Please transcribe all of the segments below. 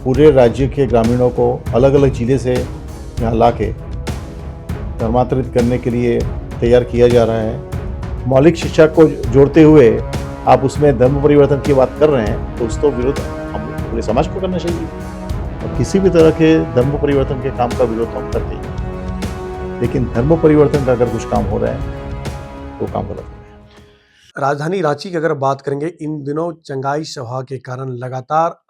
पूरे राज्य के ग्रामीणों को अलग अलग जिले से यहाँ लाके धर्मांतरित करने के लिए तैयार किया जा रहा है। मौलिक शिक्षा को जोड़ते हुए आप उसमें धर्म परिवर्तन की बात कर रहे हैं, तो उसको विरोध हम पूरे समाज को करना चाहिए। और किसी भी तरह के धर्म परिवर्तन के काम का विरोध हम करते हैं, लेकिन धर्म परिवर्तन का अगर कुछ काम हो रहा है तो काम गलत है। राजधानी रांची की अगर बात करेंगे, इन दिनों चंगाई सभा के कारण लगातार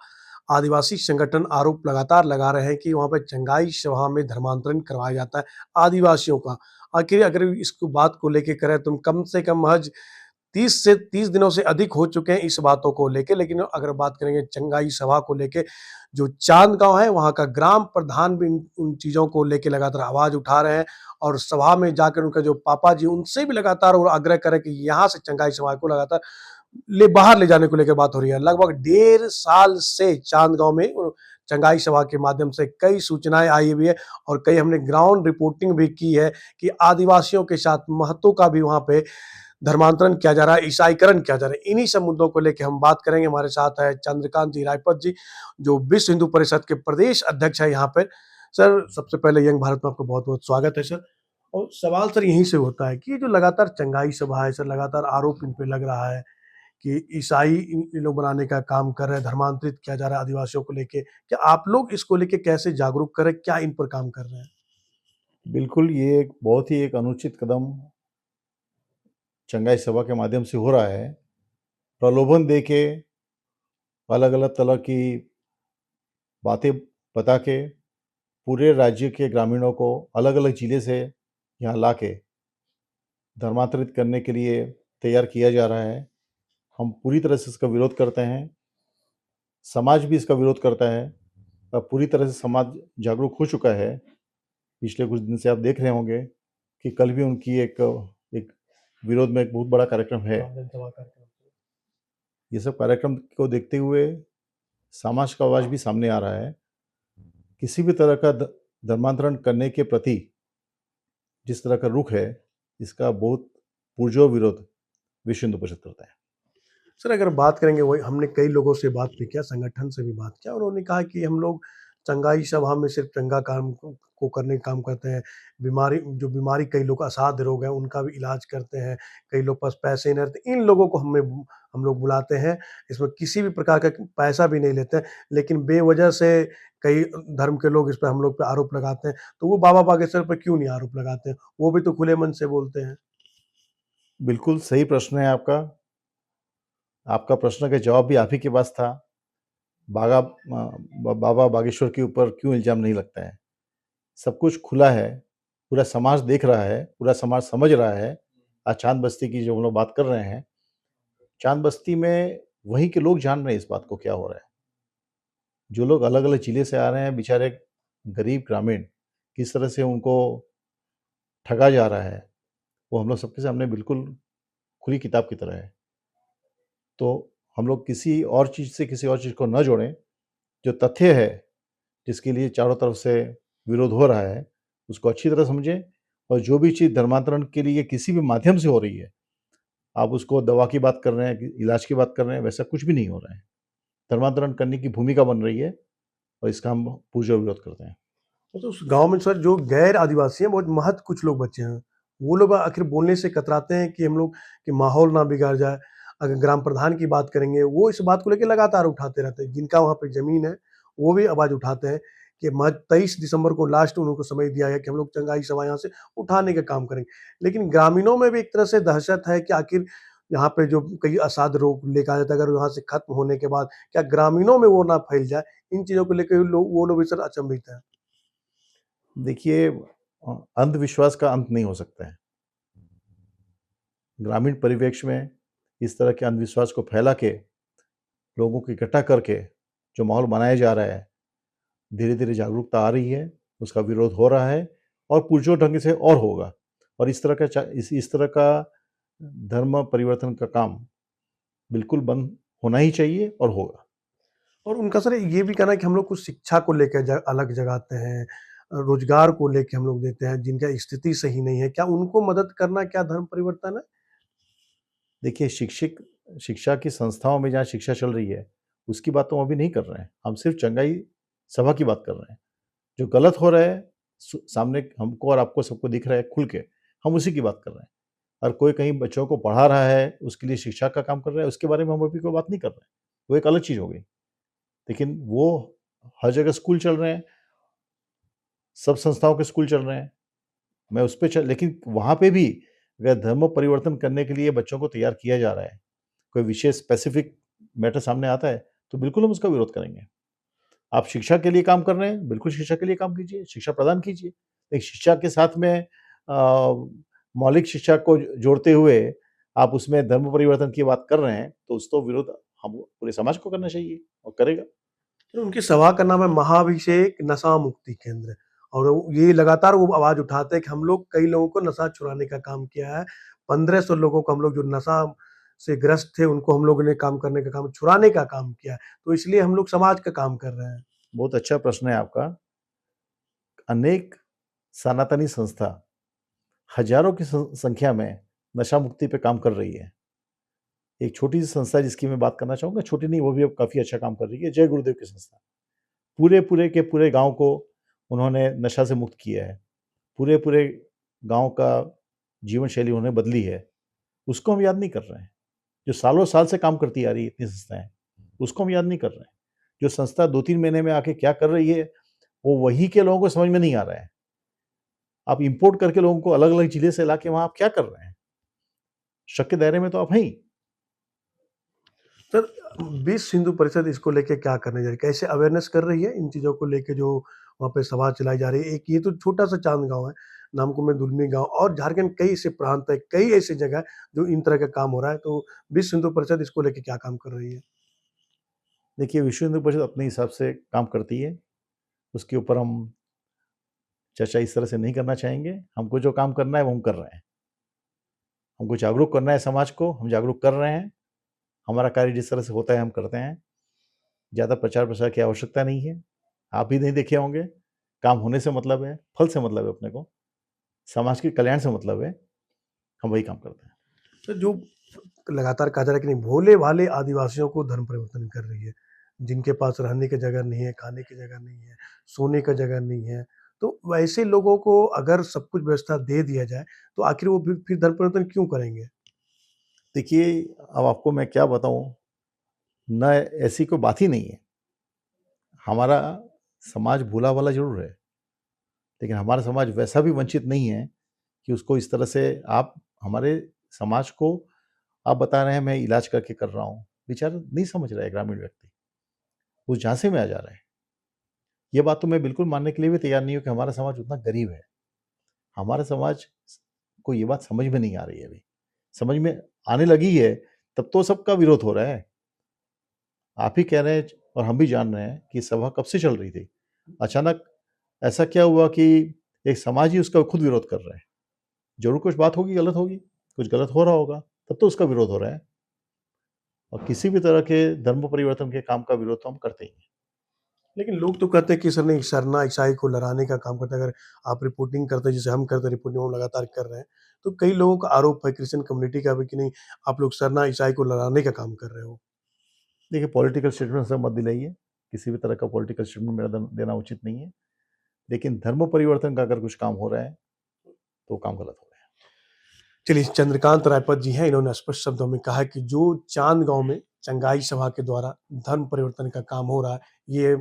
आदिवासी संगठन आरोप लगातार लगा रहे हैं कि वहाँ पे चंगाई सभा में धर्मांतरण करवाया जाता है आदिवासियों का। आखिर अगर इसको बात को लेके करें तो कम से कम महज 30 दिनों से अधिक हो चुके हैं इस बातों को लेके। लेकिन अगर बात करेंगे चंगाई सभा को लेके, जो चांद गांव है वहाँ का ग्राम प्रधान भी उन चीज़ों को लेके लगातार आवाज़ उठा रहे हैं और सभा में जाकर उनका जो पापा जी उनसे भी लगातार और आग्रह करें कि यहाँ से चंगाई सभा को लगातार बाहर ले जाने को लेकर बात हो रही है। लगभग 1.5 साल से चांद गांव में चंगाई सभा के माध्यम से कई सूचनाएं आई हुई है और कई हमने ग्राउंड रिपोर्टिंग भी की है कि आदिवासियों के साथ महतों का भी वहां पे धर्मांतरण किया जा रहा है, ईसाईकरण किया जा रहा है। इन्हीं सब मुद्दों को लेकर हम बात करेंगे। हमारे साथ है चंद्रकांत जी रायपत जी, जो विश्व हिंदू परिषद के प्रदेश अध्यक्ष है यहाँ पर। सर, सबसे पहले यंग भारत में आपका बहुत बहुत स्वागत है सर। और सवाल सर यहीं से होता है कि ये जो लगातार चंगाई सभा है सर, लगातार आरोप इन पे लग रहा है कि ईसाई इन लोग बनाने का काम कर रहे हैं, धर्मांतरित किया जा रहा है आदिवासियों को लेके। क्या आप लोग इसको लेके कैसे जागरूक करें, क्या इन पर काम कर रहे हैं? बिल्कुल, ये एक बहुत ही एक अनुचित कदम चंगाई सभा के माध्यम से हो रहा है। प्रलोभन दे के अलग अलग तरह की बातें बता के पूरे राज्य के ग्रामीणों को अलग अलग जिले से यहाँ लाके धर्मांतरित करने के लिए तैयार किया जा रहा है। हम पूरी तरह से इसका विरोध करते हैं। समाज भी इसका विरोध करता है। अब पूरी तरह से समाज जागरूक हो चुका है। पिछले कुछ दिन से आप देख रहे होंगे कि कल भी उनकी एक एक विरोध में एक बहुत बड़ा कार्यक्रम है। ये सब कार्यक्रम को देखते हुए समाज का आवाज भी सामने आ रहा है। किसी भी तरह का धर्मांतरण करने के प्रति जिस तरह का रुख है, इसका बहुत पुरजोर विरोध विश्व हिंदू परिषद करता है। सर, अगर बात करेंगे, वही हमने कई लोगों से बात भी किया, संगठन से भी बात किया, और उन्होंने कहा कि हम लोग चंगाई सभा में सिर्फ चंगा काम को करने का काम करते हैं। बीमारी कई लोग असाध्य रोग हैं उनका भी इलाज करते हैं। कई लोग पास पैसे नहीं रहते, इन लोगों को हम लोग बुलाते हैं। इसमें किसी भी प्रकार का पैसा भी नहीं लेते हैं, लेकिन बेवजह से कई धर्म के लोग इस पे हम लोग पे आरोप लगाते हैं। तो वो बाबा बागेश्वर पे क्यों नहीं आरोप लगाते हैं? वो भी तो खुले मन से बोलते हैं। बिल्कुल सही प्रश्न है आपका। आपका प्रश्न का जवाब भी आप ही के पास था। बाबा बागेश्वर के ऊपर क्यों इल्ज़ाम नहीं लगता है? सब कुछ खुला है, पूरा समाज देख रहा है, पूरा समाज समझ रहा है। आज चांद बस्ती की जो हम लोग बात कर रहे हैं, चांद बस्ती में वहीं के लोग जान रहे हैं इस बात को क्या हो रहा है। जो लोग अलग-अलग जिले से आ रहे हैं, बेचारे गरीब ग्रामीण, किस तरह से उनको ठगा जा रहा है, वो हम लोग सबके सामने बिल्कुल खुली किताब की तरह है। तो हम लोग किसी और चीज़ से किसी और चीज़ को ना जोड़ें। जो तथ्य है, जिसके लिए चारों तरफ से विरोध हो रहा है, उसको अच्छी तरह समझें। और जो भी चीज़ धर्मांतरण के लिए किसी भी माध्यम से हो रही है, आप उसको दवा की बात कर रहे हैं, इलाज की बात कर रहे हैं, वैसा कुछ भी नहीं हो रहा है। धर्मांतरण करने की भूमिका बन रही है और इसका हम पुरजोर विरोध करते हैं। तो उस गाँव में सर जो गैर आदिवासी हैं, बहुत महत कुछ लोग बचे हैं। वो लोग आखिर बोलने से कतराते हैं कि हम लोग कि माहौल ना बिगड़ जाए। अगर ग्राम प्रधान की बात करेंगे, वो इस बात को लेके लगातार उठाते रहते हैं। जिनका वहाँ पे ज़मीन है, वो भी आवाज़ उठाते हैं कि महज 23 दिसंबर को लास्ट उनको समय दिया है कि हम लोग चंगाई सभा यहाँ से उठाने का काम करेंगे। लेकिन ग्रामीणों में भी एक तरह से दहशत है कि आखिर यहाँ पे जो कई असाध्य रोग लेके आ जाता है, अगर यहाँ से खत्म होने के बाद क्या ग्रामीणों में वो ना फैल जाए? इन चीज़ों को लेके वो लोग भी सर अचंभित हैं। देखिए, अंधविश्वास का अंत नहीं हो सकता है। ग्रामीण परिवेश में इस तरह के अंधविश्वास को फैला के, लोगों को इकट्ठा करके जो माहौल बनाया जा रहा है, धीरे-धीरे जागरूकता आ रही है, उसका विरोध हो रहा है और पुरजोर ढंग से और होगा। और इस तरह का धर्म परिवर्तन का काम बिल्कुल बंद होना ही चाहिए और होगा। और उनका सर ये भी कहना है कि हम लोग कुछ शिक्षा को लेके अलग जगाते हैं, रोजगार को लेके हम लोग देते हैं, जिनका स्थिति सही नहीं है, क्या उनको मदद करना क्या धर्म परिवर्तन है? देखिए, शिक्षा की संस्थाओं में जहाँ शिक्षा चल रही है, उसकी बात तो हम अभी नहीं कर रहे हैं। हम सिर्फ चंगाई सभा की बात कर रहे हैं। जो गलत हो रहा है सामने हमको और आपको सबको दिख रहा है खुल के, हम उसी की बात कर रहे हैं। और कोई कहीं बच्चों को पढ़ा रहा है, उसके लिए शिक्षा का काम कर रहा है, उसके बारे में हम अभी कोई बात नहीं कर रहे हैं। वो एक अलग चीज़ हो गई। लेकिन वो हर जगह स्कूल चल रहे हैं, सब संस्थाओं के स्कूल चल रहे हैं। मैं उस पे लेकिन वहाँ पे भी अगर धर्म परिवर्तन करने के लिए बच्चों को तैयार किया जा रहा है, कोई विशेष स्पेसिफिक मैटर सामने आता है, तो बिल्कुल हम उसका विरोध करेंगे। आप शिक्षा के लिए काम कर रहे हैं, बिल्कुल शिक्षा के लिए काम कीजिए, शिक्षा प्रदान कीजिए। एक शिक्षा के साथ में मौलिक शिक्षा को जोड़ते हुए आप उसमें धर्म परिवर्तन की बात कर रहे हैं, तो उसको विरोध हम पूरे समाज को करना चाहिए और करेगा। तो उनकी सभा का नाम है महाभिषेक नशा मुक्ति केंद्र और ये लगातार वो आवाज़ उठाते हैं कि हम लोग कई लोगों को नशा छुड़ाने का काम किया है। 1500 लोगों को हम लोग जो नशा से ग्रस्त थे, उनको हम लोगों ने काम करने का काम छुड़ाने का काम किया है। तो इसलिए हम लोग समाज का काम कर रहे हैं। बहुत अच्छा प्रश्न है आपका। अनेक सनातनी संस्था हजारों की संख्या में नशा मुक्ति पे काम कर रही है। एक छोटी सी संस्था जिसकी मैं बात करना चाहूँगा, छोटी नहीं, वो भी अब काफ़ी अच्छा काम कर रही है, जय गुरुदेव की संस्था। पूरे के पूरे गाँव को उन्होंने नशा से मुक्त किया है। पूरे गाँव का जीवन शैली उन्होंने बदली है। उसको हम याद नहीं कर रहे हैं। जो सालों साल से काम करती आ रही है इतनी संस्थाएँ, उसको हम याद नहीं कर रहे हैं। जो संस्था 2-3 महीने में आके क्या कर रही है, वो वहीं के लोगों को समझ में नहीं आ रहा है। आप इम्पोर्ट करके लोगों को अलग-अलग जिले से लाके वहाँ आप क्या कर रहे हैं? शक के दायरे में तो आप हैं ही। सर, विश्व हिंदू परिषद इसको लेके क्या करने जा रही है? कैसे अवेयरनेस कर रही है इन चीज़ों को लेके जो वहाँ पे सभा चलाई जा रही है? एक ये तो छोटा-सा चांद गाँव है, नामकुम में दुलमी गाँव और झारखंड कई ऐसे प्रांत है, कई ऐसी जगह है जो इन तरह का काम हो रहा है, तो विश्व हिंदू परिषद इसको लेके क्या काम कर रही है? देखिए, विश्व हिंदू परिषद अपने हिसाब से काम करती है। उसके ऊपर हम चर्चा इस तरह से नहीं करना चाहेंगे। हमको जो काम करना है वो हम कर रहे हैं। हमको जागरूक करना है समाज को, हम जागरूक कर रहे हैं। हमारा कार्य जिस तरह से होता है हम करते हैं। ज़्यादा प्रचार-प्रसार की आवश्यकता नहीं है। आप भी नहीं देखे होंगे। काम होने से मतलब है, फल से मतलब है अपने को, समाज के कल्याण से मतलब है। हम वही काम करते हैं। तो जो लगातार कहा जा रहा है कि नहीं भोले-भाले आदिवासियों को धर्म परिवर्तन कर रही है, जिनके पास रहने की जगह नहीं है, खाने की जगह नहीं है, सोने का जगह नहीं है, तो वैसे लोगों को अगर सब कुछ व्यवस्था दे दिया जाए, तो आखिर वो फिर धर्म परिवर्तन क्यों करेंगे? देखिए, अब आपको मैं क्या बताऊँ, ना ऐसी कोई बात ही नहीं है। हमारा समाज भोला-भाला ज़रूर है, लेकिन हमारा समाज वैसा भी वंचित नहीं है कि उसको इस तरह से आप हमारे समाज को आप बता रहे हैं मैं इलाज करके कर रहा हूँ। बेचारा नहीं समझ रहा है ग्रामीण व्यक्ति, वो झांसे में आ जा रहा है। ये बात तो मैं बिल्कुल मानने के लिए भी तैयार नहीं हूँ कि हमारा समाज उतना गरीब है। हमारा समाज को ये बात समझ में नहीं आ रही है अभी। समझ में आने लगी है, तब तो सबका विरोध हो रहा है। आप ही कह रहे हैं और हम भी जान रहे हैं कि सभा कब से चल रही थी। अचानक ऐसा क्या हुआ कि एक समाज ही उसका खुद विरोध कर रहा है। ज़रूर कुछ बात होगी, गलत होगी, कुछ गलत हो रहा होगा, तब तो उसका विरोध हो रहा है। और किसी भी तरह के धर्म परिवर्तन के काम का विरोध तो हम करते ही हैं। लेकिन लोग तो कहते हैं कि सर नहीं सरना ईसाई को लड़ाने का काम करता है। अगर आप रिपोर्टिंग करते हैं जैसे हम करते हैं रिपोर्टिंग हम लगातार कर रहे हैं, तो कई लोगों का आरोप है क्रिश्चियन कम्युनिटी का भी कि नहीं आप लोग सरना ईसाई को लड़ाने का काम कर रहे हो। देखिए, पॉलिटिकल स्टेटमेंट से मत दिलाइए। किसी भी तरह का पॉलिटिकल स्टेटमेंट मेरा देना उचित नहीं है। लेकिन धर्म परिवर्तन का अगर कुछ काम हो रहा है, तो काम गलत हो रहा है। चलिए चंद्रकांत रायपत जी हैं, इन्होंने स्पष्ट शब्दों में कहा है कि जो चांद गाँव में चंगाई सभा के द्वारा धर्म परिवर्तन का काम हो रहा है, ये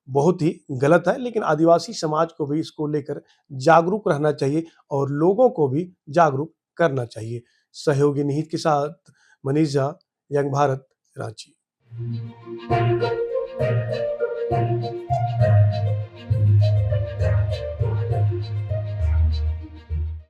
बहुत ही गलत है। लेकिन आदिवासी समाज को भी इसको लेकर जागरूक रहना चाहिए और लोगों को भी जागरूक करना चाहिए। सहयोगी निहित के साथ मनीष झा, यंग भारत, रांची।